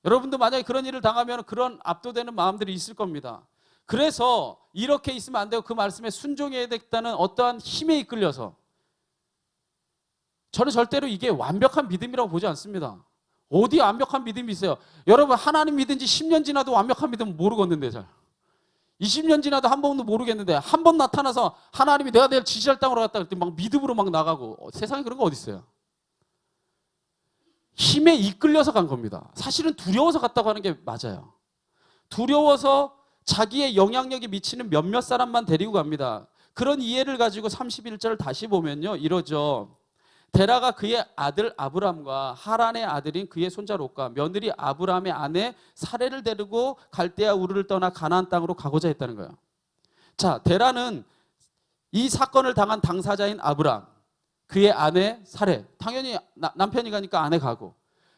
여러분도 만약에 그런 일을 당하면 그런 압도되는 마음들이 있을 겁니다. 그래서 이렇게 있으면 안 되고 그 말씀에 순종해야 되겠다는 어떠한 힘에 이끌려서, 저는 절대로 이게 완벽한 믿음이라고 보지 않습니다. 어디 완벽한 믿음이 있어요? 여러분 하나님 믿은 지 10년 지나도 완벽한 믿음 모르겠는데, 잘 20년 지나도 한 번도 모르겠는데 한 번 나타나서 하나님이 내가 내일 지시할 땅으로 갔다 그랬더니 막 믿음으로 막 나가고, 세상에 그런 거 어디 있어요? 힘에 이끌려서 간 겁니다. 사실은 두려워서 갔다고 하는 게 맞아요. 두려워서 자기의 영향력이 미치는 몇몇 사람만 데리고 갑니다. 그런 이해를 가지고 31절을 다시 보면요, 이러죠. 데라가 그의 아들 아브람과 하란의 아들인 그의 손자 롯과 며느리 아브람의 아내 사레를 데리고 갈대아 우르를 떠나 가나안 땅으로 가고자 했다는 거예요. 자, 데라는 이 사건을 당한 당사자인 아브람, 그의 아내 사레, 당연히 남편이 가니까 아내 가고,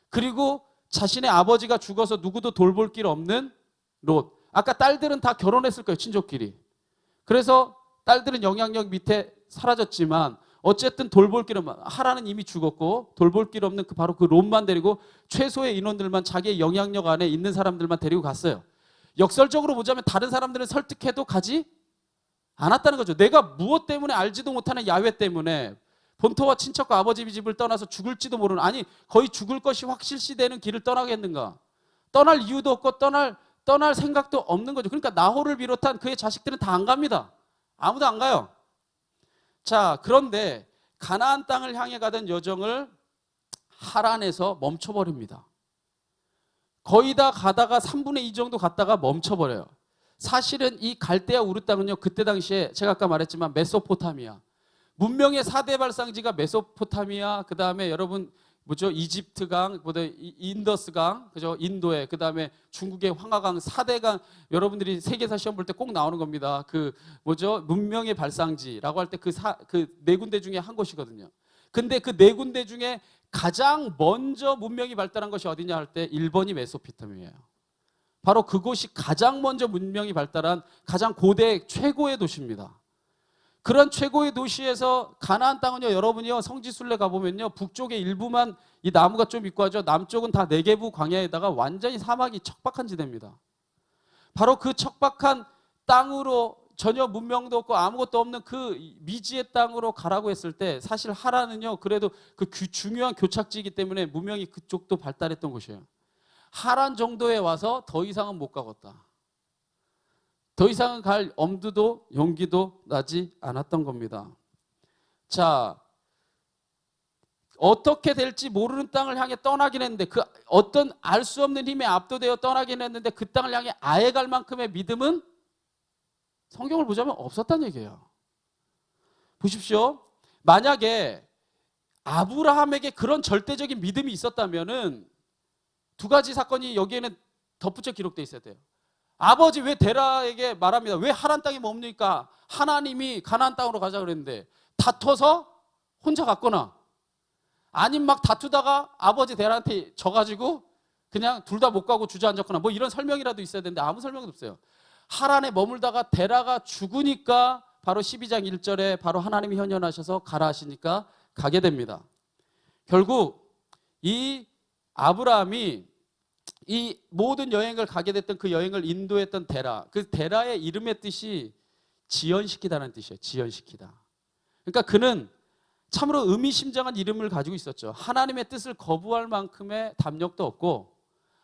그리고 자신의 아버지가 죽어서 누구도 돌볼 길 없는 롯. 아까 딸들은 다 결혼했을 거예요, 친족끼리. 그래서 딸들은 영향력 밑에 사라졌지만 어쨌든 돌볼 길 없는, 하라는 이미 죽었고 돌볼 길 없는 바로 그 롯만 데리고 최소의 인원들만, 자기의 영향력 안에 있는 사람들만 데리고 갔어요. 역설적으로 보자면 다른 사람들은 설득해도 가지 않았다는 거죠. 내가 무엇 때문에 알지도 못하는 야훼 때문에 본토와 친척과 아버지 집을 떠나서 죽을지도 모르는, 아니 거의 죽을 것이 확실시되는 길을 떠나겠는가? 떠날 이유도 없고 떠날 생각도 없는 거죠. 그러니까 나홀을 비롯한 그의 자식들은 다 안 갑니다. 아무도 안 가요. 자, 그런데 가나안 땅을 향해 가던 여정을 하란에서 멈춰버립니다. 거의 다 가다가 3분의 2 정도 갔다가 멈춰버려요. 사실은 이 갈대아 우르 땅은요, 그때 당시에 제가 아까 말했지만 메소포타미아, 문명의 4대 발상지가 메소포타미아, 그 다음에 여러분 뭐죠? 이집트강, 인더스강, 그죠? 인도에, 그 다음에 중국의 황하강, 4대강, 여러분들이 세계사 시험 볼 때 꼭 나오는 겁니다. 그 뭐죠? 문명의 발상지라고 할 때 그 네 군데 중에 한 곳이거든요. 근데 그 네 군데 중에 가장 먼저 문명이 발달한 것이 어디냐 할 때 1번이 메소포타미아예요. 바로 그곳이 가장 먼저 문명이 발달한 가장 고대 최고의 도시입니다. 그런 최고의 도시에서 가나안 땅은요, 여러분이요 성지순례 가보면요 북쪽의 일부만 이 나무가 좀 있고 하죠. 남쪽은 다 네게부 광야에다가 완전히 사막이 척박한 지대입니다. 바로 그 척박한 땅으로 전혀 문명도 없고 아무것도 없는 그 미지의 땅으로 가라고 했을 때, 사실 하란은요 그래도 그 중요한 교착지이기 때문에 문명이 그쪽도 발달했던 곳이에요. 하란 정도에 와서 더 이상은 못 가겠다. 더 이상은 갈 엄두도 용기도 나지 않았던 겁니다. 자, 어떻게 될지 모르는 땅을 향해 떠나긴 했는데, 그 어떤 알 수 없는 힘에 압도되어 떠나긴 했는데 그 땅을 향해 아예 갈 만큼의 믿음은 성경을 보자면 없었다는 얘기예요. 보십시오. 만약에 아브라함에게 그런 절대적인 믿음이 있었다면은 두 가지 사건이 여기에는 덧붙여 기록되어 있어야 돼요. 아버지 왜 데라에게 말합니다. 왜 하란 땅이 뭡니까? 하나님이 가나안 땅으로 가자 그랬는데 다퉈서 혼자 갔거나, 아님 막 다투다가 아버지 데라한테 져가지고 그냥 둘 다 못 가고 주저앉았거나, 뭐 이런 설명이라도 있어야 되는데 아무 설명도 없어요. 하란에 머물다가 데라가 죽으니까 바로 12장 1절에 바로 하나님이 현현하셔서 가라 하시니까 가게 됩니다. 결국 이 아브라함이 이 모든 여행을 가게 됐던 그 여행을 인도했던 데라, 그 데라의 이름의 뜻이 지연시키다는 뜻이에요. 지연시키다. 그러니까 그는 참으로 의미심장한 이름을 가지고 있었죠. 하나님의 뜻을 거부할 만큼의 담력도 없고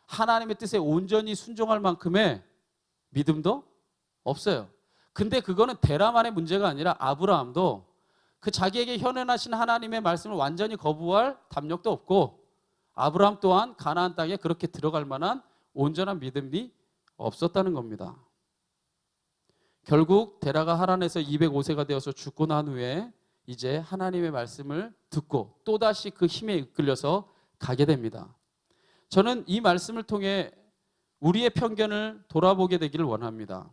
하나님의 뜻에 온전히 순종할 만큼의 믿음도 없어요. 근데 그거는 데라만의 문제가 아니라 아브라함도 그 자기에게 현현하신 하나님의 말씀을 완전히 거부할 담력도 없고, 아브라함 또한 가나안 땅에 그렇게 들어갈 만한 온전한 믿음이 없었다는 겁니다. 결국 데라가 하란에서 205세가 되어서 죽고 난 후에 이제 하나님의 말씀을 듣고 또다시 그 힘에 이끌려서 가게 됩니다. 저는 이 말씀을 통해 우리의 편견을 돌아보게 되기를 원합니다.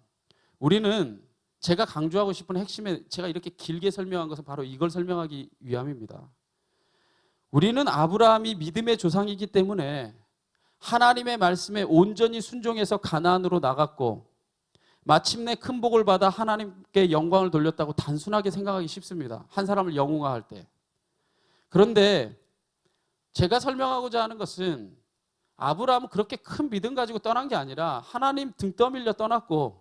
우리는, 제가 강조하고 싶은 핵심에, 제가 이렇게 길게 설명한 것은 바로 이걸 설명하기 위함입니다. 우리는 아브라함이 믿음의 조상이기 때문에 하나님의 말씀에 온전히 순종해서 가나안으로 나갔고 마침내 큰 복을 받아 하나님께 영광을 돌렸다고 단순하게 생각하기 쉽습니다. 한 사람을 영웅화할 때. 그런데 제가 설명하고자 하는 것은 아브라함은 그렇게 큰 믿음 가지고 떠난 게 아니라 하나님 등 떠밀려 떠났고,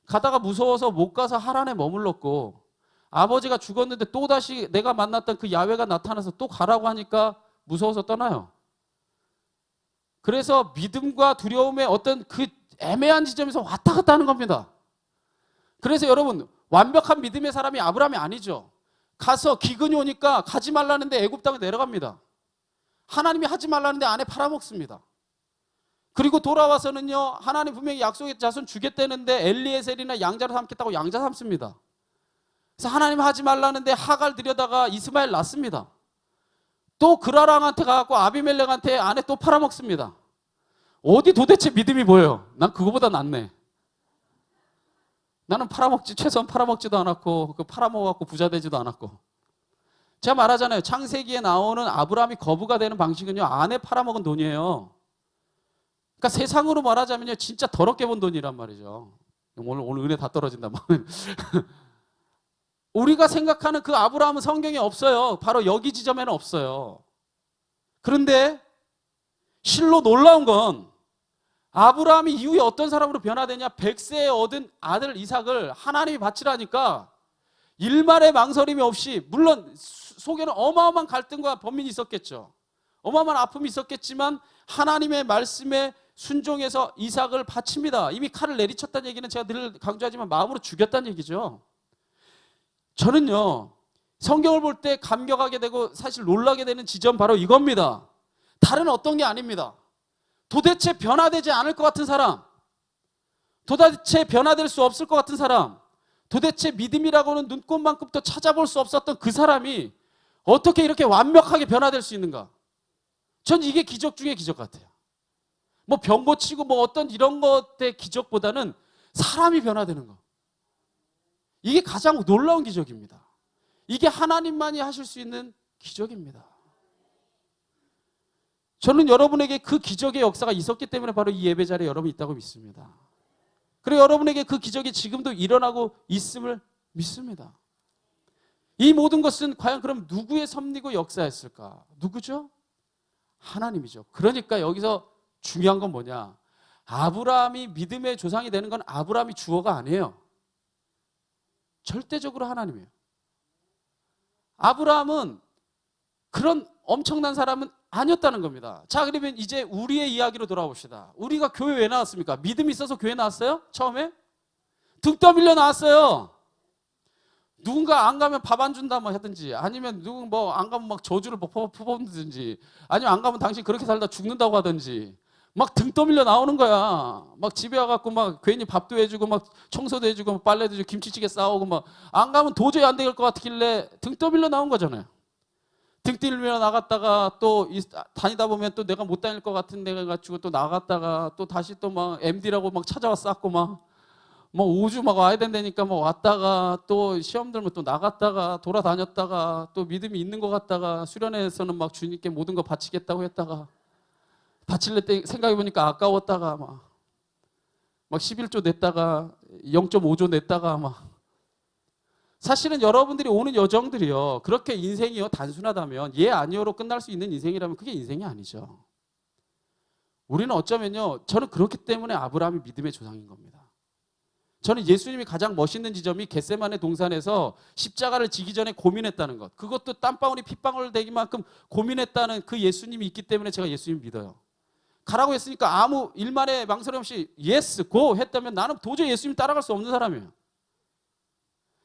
가다가 무서워서 못 가서 하란에 머물렀고, 아버지가 죽었는데 또다시 내가 만났던 그 야훼가 나타나서 또 가라고 하니까 무서워서 떠나요. 그래서 믿음과 두려움의 어떤 그 애매한 지점에서 왔다 갔다 하는 겁니다. 그래서 여러분, 완벽한 믿음의 사람이 아브라함이 아니죠. 가서 기근이 오니까 가지 말라는데 애굽 땅에 내려갑니다. 하나님이 하지 말라는데 안에 팔아먹습니다. 그리고 돌아와서는요, 하나님 분명히 약속의 자손 주겠다는데 엘리에셀이나 양자로 삼겠다고 양자 삼습니다. 그래서 하나님 하지 말라는데 하갈 들여다가 이스마엘 낳습니다. 또 그라랑한테 가갖고 아비멜렉한테 아내 또 팔아먹습니다. 어디 도대체 믿음이 보여요? 난 그거보다 낫네. 나는 팔아먹지, 최소한 팔아먹지도 않았고 그 팔아먹어갖고 부자 되지도 않았고. 제가 말하잖아요. 창세기에 나오는 아브라함이 거부가 되는 방식은요, 아내 팔아먹은 돈이에요. 그러니까 세상으로 말하자면요, 진짜 더럽게 번 돈이란 말이죠. 오늘 은혜 다 떨어진다. 우리가 생각하는 그 아브라함은 성경에 없어요. 바로 여기 지점에는 없어요. 그런데 실로 놀라운 건 아브라함이 이후에 어떤 사람으로 변화되냐, 100세에 얻은 아들 이삭을 하나님이 바치라니까 일말의 망설임이 없이, 물론 속에는 어마어마한 갈등과 번민이 있었겠죠. 어마어마한 아픔이 있었겠지만 하나님의 말씀에 순종해서 이삭을 바칩니다. 이미 칼을 내리쳤다는 얘기는 제가 늘 강조하지만 마음으로 죽였다는 얘기죠. 저는요, 성경을 볼 때 감격하게 되고 사실 놀라게 되는 지점 바로 이겁니다. 다른 어떤 게 아닙니다. 도대체 변화되지 않을 것 같은 사람, 도대체 변화될 수 없을 것 같은 사람, 도대체 믿음이라고는 눈꽃만큼도 찾아볼 수 없었던 그 사람이 어떻게 이렇게 완벽하게 변화될 수 있는가? 전 이게 기적 중에 기적 같아요. 뭐 병 고치고 뭐 어떤 이런 것의 기적보다는 사람이 변화되는 거, 이게 가장 놀라운 기적입니다. 이게 하나님만이 하실 수 있는 기적입니다. 저는 여러분에게 그 기적의 역사가 있었기 때문에 바로 이 예배 자리에 여러분이 있다고 믿습니다. 그리고 여러분에게 그 기적이 지금도 일어나고 있음을 믿습니다. 이 모든 것은 과연 그럼 누구의 섭리고 역사였을까? 누구죠? 하나님이죠. 그러니까 여기서 중요한 건 뭐냐? 아브라함이 믿음의 조상이 되는 건 아브라함이 주어가 아니에요. 절대적으로 하나님이에요. 아브라함은 그런 엄청난 사람은 아니었다는 겁니다. 자, 그러면 이제 우리의 이야기로 돌아봅시다. 우리가 교회 왜 나왔습니까? 믿음이 있어서 교회 나왔어요? 처음에? 등 떠밀려 나왔어요. 누군가 안 가면 밥 안 준다 뭐 하든지, 아니면 누군 뭐 안 가면 막 저주를 퍼붓든지, 아니면 안 가면 당신 그렇게 살다 죽는다고 하든지, 막 등 떠밀려 나오는 거야. 막 집에 와갖고 막 괜히 밥도 해주고 막 청소도 해주고 막 빨래도 해주고 김치찌개 싸오고 막 안 가면 도저히 안 될 것 같길래 등 떠밀려 나온 거잖아요. 등 떠밀려 나갔다가 또 다니다 보면 또 내가 못 다닐 것 같은 데가 가지고 또 나갔다가 또 다시 또 막 MD라고 막 찾아와 쌓고 막 5주 막 와야 된다니까 막 왔다가 또 시험 들면 또 나갔다가 돌아다녔다가 또 믿음이 있는 것 같다가 수련회에서는 막 주님께 모든 거 바치겠다고 했다가 바칠래 때 생각해보니까 아까웠다가 막 11조 냈다가 0.5조 냈다가 막. 사실은 여러분들이 오는 여정들이요, 그렇게 인생이요 단순하다면, 예 아니요로 끝날 수 있는 인생이라면 그게 인생이 아니죠. 우리는 어쩌면요, 저는 그렇기 때문에 아브라함이 믿음의 조상인 겁니다. 저는 예수님이 가장 멋있는 지점이 겟세마네 동산에서 십자가를 지기 전에 고민했다는 것, 그것도 땀방울이 핏방울 되기만큼 고민했다는 그 예수님이 있기 때문에 제가 예수님 믿어요. 가라고 했으니까 아무 일만의 망설임 없이 예스, 고 했다면 나는 도저히 예수님 따라갈 수 없는 사람이에요.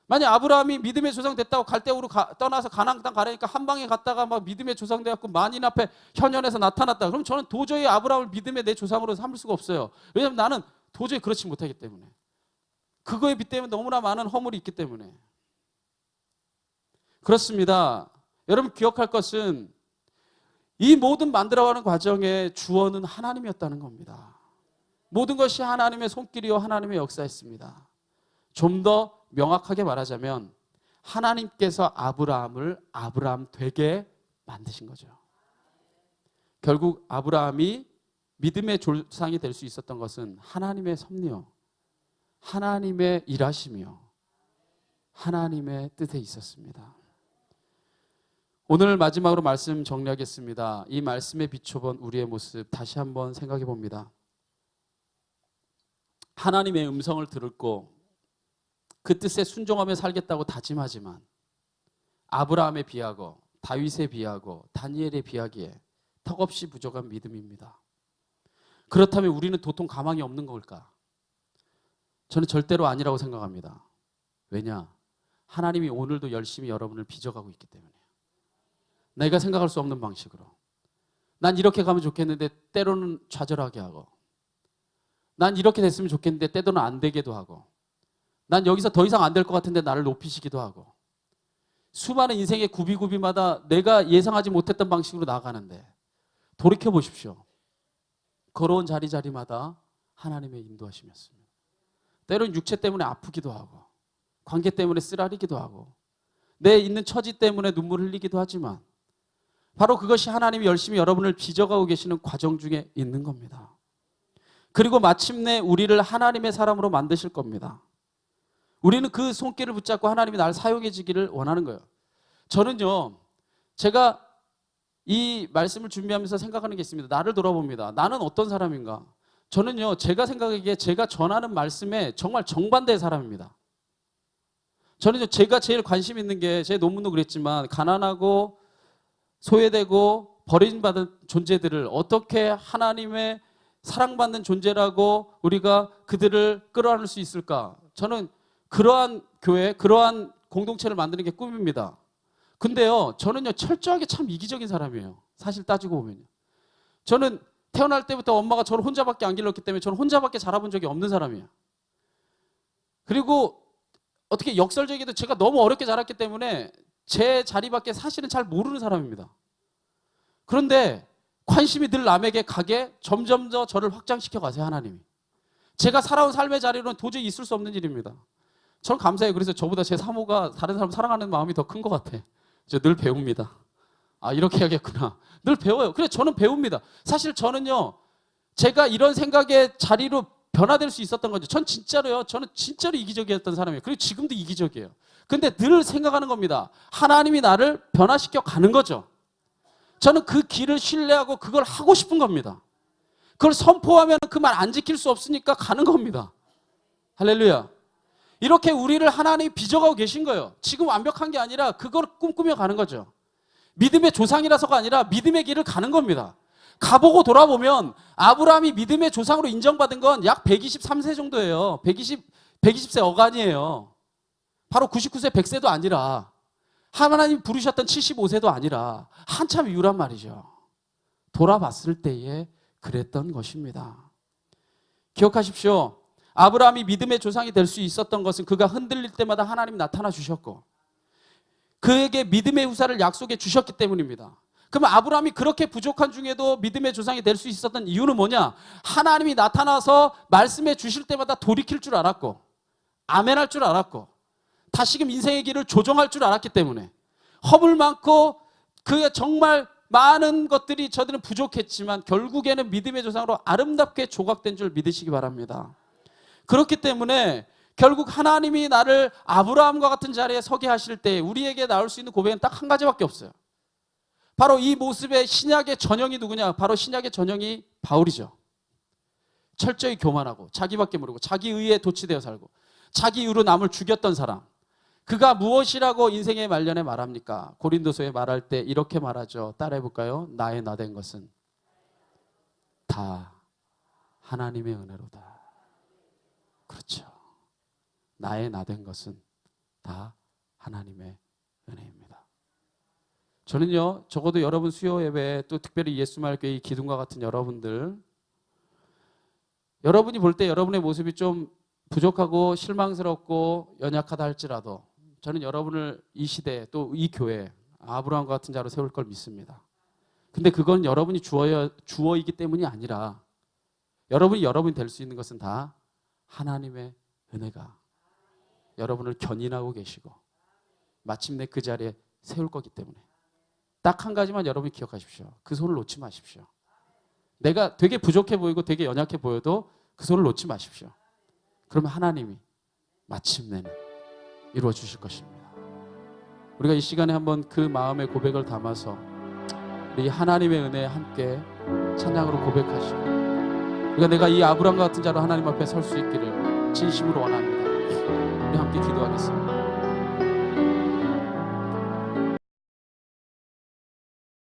만약 아브라함이 믿음의 조상 됐다고 갈대우로 떠나서 가나안 땅 가라니까 한 방에 갔다가 막 믿음의 조상 돼갖고 만인 앞에 현현에서 나타났다. 그럼 저는 도저히 아브라함을 믿음의 내 조상으로 삼을 수가 없어요. 왜냐하면 나는 도저히 그렇지 못하기 때문에. 그거에 빗대면 너무나 많은 허물이 있기 때문에. 그렇습니다. 여러분 기억할 것은 이 모든 만들어가는 과정의 주어는 하나님이었다는 겁니다. 모든 것이 하나님의 손길이요 하나님의 역사였습니다. 좀 더 명확하게 말하자면 하나님께서 아브라함을 아브라함 되게 만드신 거죠. 결국 아브라함이 믿음의 조상이 될 수 있었던 것은 하나님의 섭리요, 하나님의 일하심이요, 하나님의 뜻에 있었습니다. 오늘 마지막으로 말씀 정리하겠습니다. 이 말씀에 비춰본 우리의 모습 다시 한번 생각해 봅니다. 하나님의 음성을 들었고 그 뜻에 순종하며 살겠다고 다짐하지만 아브라함에 비하고 다윗에 비하고 다니엘에 비하기에 턱없이 부족한 믿음입니다. 그렇다면 우리는 도통 가망이 없는 걸까? 저는 절대로 아니라고 생각합니다. 왜냐? 하나님이 오늘도 열심히 여러분을 빚어가고 있기 때문에. 내가 생각할 수 없는 방식으로. 난 이렇게 가면 좋겠는데 때로는 좌절하게 하고, 난 이렇게 됐으면 좋겠는데 때로는 안 되게도 하고, 난 여기서 더 이상 안 될 것 같은데 나를 높이시기도 하고, 수많은 인생의 구비구비마다 내가 예상하지 못했던 방식으로 나아가는데 돌이켜보십시오. 걸어온 자리자리마다 하나님의 인도하심이었습니다. 때로는 육체 때문에 아프기도 하고, 관계 때문에 쓰라리기도 하고, 내 있는 처지 때문에 눈물 흘리기도 하지만 바로 그것이 하나님이 열심히 여러분을 빚어가고 계시는 과정 중에 있는 겁니다. 그리고 마침내 우리를 하나님의 사람으로 만드실 겁니다. 우리는 그 손길을 붙잡고 하나님이 나를 사용해지기를 원하는 거예요. 저는요, 제가 이 말씀을 준비하면서 생각하는 게 있습니다. 나를 돌아봅니다. 나는 어떤 사람인가? 저는요, 제가 생각하기에 제가 전하는 말씀에 정말 정반대의 사람입니다. 저는요, 제가 제일 관심 있는 게, 제 논문도 그랬지만 가난하고 소외되고 버림받은 존재들을 어떻게 하나님의 사랑받는 존재라고 우리가 그들을 끌어안을 수 있을까? 저는 그러한 교회, 그러한 공동체를 만드는 게 꿈입니다. 근데요, 저는요, 철저하게 참 이기적인 사람이에요. 사실 따지고 보면요. 저는 태어날 때부터 엄마가 저를 혼자밖에 안 길렀기 때문에 저는 혼자밖에 자라본 적이 없는 사람이에요. 그리고 어떻게 역설적이게도 제가 너무 어렵게 자랐기 때문에 제 자리밖에 사실은 잘 모르는 사람입니다. 그런데 관심이 늘 남에게 가게 점점 더 저를 확장시켜 가세요, 하나님이. 제가 살아온 삶의 자리로는 도저히 있을 수 없는 일입니다. 저는 감사해요. 그래서 저보다 제 사모가 다른 사람 사랑하는 마음이 더 큰 것 같아. 저 늘 배웁니다. 아, 이렇게 해야겠구나. 늘 배워요. 그래, 저는 배웁니다. 사실 저는요, 제가 이런 생각의 자리로 변화될 수 있었던 거죠. 저는 진짜로 이기적이었던 사람이에요. 그리고 지금도 이기적이에요. 근데 늘 생각하는 겁니다. 하나님이 나를 변화시켜 가는 거죠. 저는 그 길을 신뢰하고 그걸 하고 싶은 겁니다. 그걸 선포하면 그 말 안 지킬 수 없으니까 가는 겁니다. 할렐루야. 이렇게 우리를 하나님이 빚어가고 계신 거예요. 지금 완벽한 게 아니라 그걸 꿈꾸며 가는 거죠. 믿음의 조상이라서가 아니라 믿음의 길을 가는 겁니다. 가보고 돌아보면 아브라함이 믿음의 조상으로 인정받은 건 약 123세 정도예요. 120세 어간이에요. 바로 99세 100세도 아니라, 하나님 부르셨던 75세도 아니라 한참 이후란 말이죠. 돌아봤을 때에 그랬던 것입니다. 기억하십시오. 아브라함이 믿음의 조상이 될 수 있었던 것은 그가 흔들릴 때마다 하나님이 나타나 주셨고 그에게 믿음의 후사를 약속해 주셨기 때문입니다. 그러면 아브라함이 그렇게 부족한 중에도 믿음의 조상이 될 수 있었던 이유는 뭐냐? 하나님이 나타나서 말씀해 주실 때마다 돌이킬 줄 알았고 아멘할 줄 알았고 다시금 인생의 길을 조정할 줄 알았기 때문에, 허물 많고 그게 정말 많은 것들이 저들은 부족했지만 결국에는 믿음의 조상으로 아름답게 조각된 줄 믿으시기 바랍니다. 그렇기 때문에 결국 하나님이 나를 아브라함과 같은 자리에 서게 하실 때 우리에게 나올 수 있는 고백은 딱 한 가지밖에 없어요. 바로 이 모습의 신약의 전형이 누구냐? 바로 신약의 전형이 바울이죠. 철저히 교만하고 자기밖에 모르고 자기 의에 도취되어 살고 자기 이유로 남을 죽였던 사람, 그가 무엇이라고 인생의 말년에 말합니까? 고린도서에 말할 때 이렇게 말하죠. 따라해볼까요? 나의 나된 것은 다 하나님의 은혜로다. 그렇죠. 나의 나 된 것은 다 하나님의 은혜입니다. 저는요, 적어도 여러분 수요 예배, 또 특별히 예수마을교회 이 기둥과 같은 여러분들, 여러분이 볼 때 여러분의 모습이 좀 부족하고 실망스럽고 연약하다 할지라도 저는 여러분을 이 시대 또 이 교회 아브라함과 같은 자로 세울 걸 믿습니다. 근데 그건 여러분이 주어이기 때문이 아니라 여러분이 될 수 있는 것은 다 하나님의 은혜가 여러분을 견인하고 계시고 마침내 그 자리에 세울 거기 때문에 딱 한 가지만 여러분이 기억하십시오. 그 손을 놓지 마십시오. 내가 되게 부족해 보이고 되게 연약해 보여도 그 손을 놓지 마십시오. 그러면 하나님이 마침내는 이루어 주실 것입니다. 우리가 이 시간에 한번 그 마음의 고백을 담아서 우리 하나님의 은혜에 함께 찬양으로 고백하시고, 그러니까 내가 이 아브라함 같은 자로 하나님 앞에 설 수 있기를 진심으로 원합니다. 우리 함께 기도하겠습니다.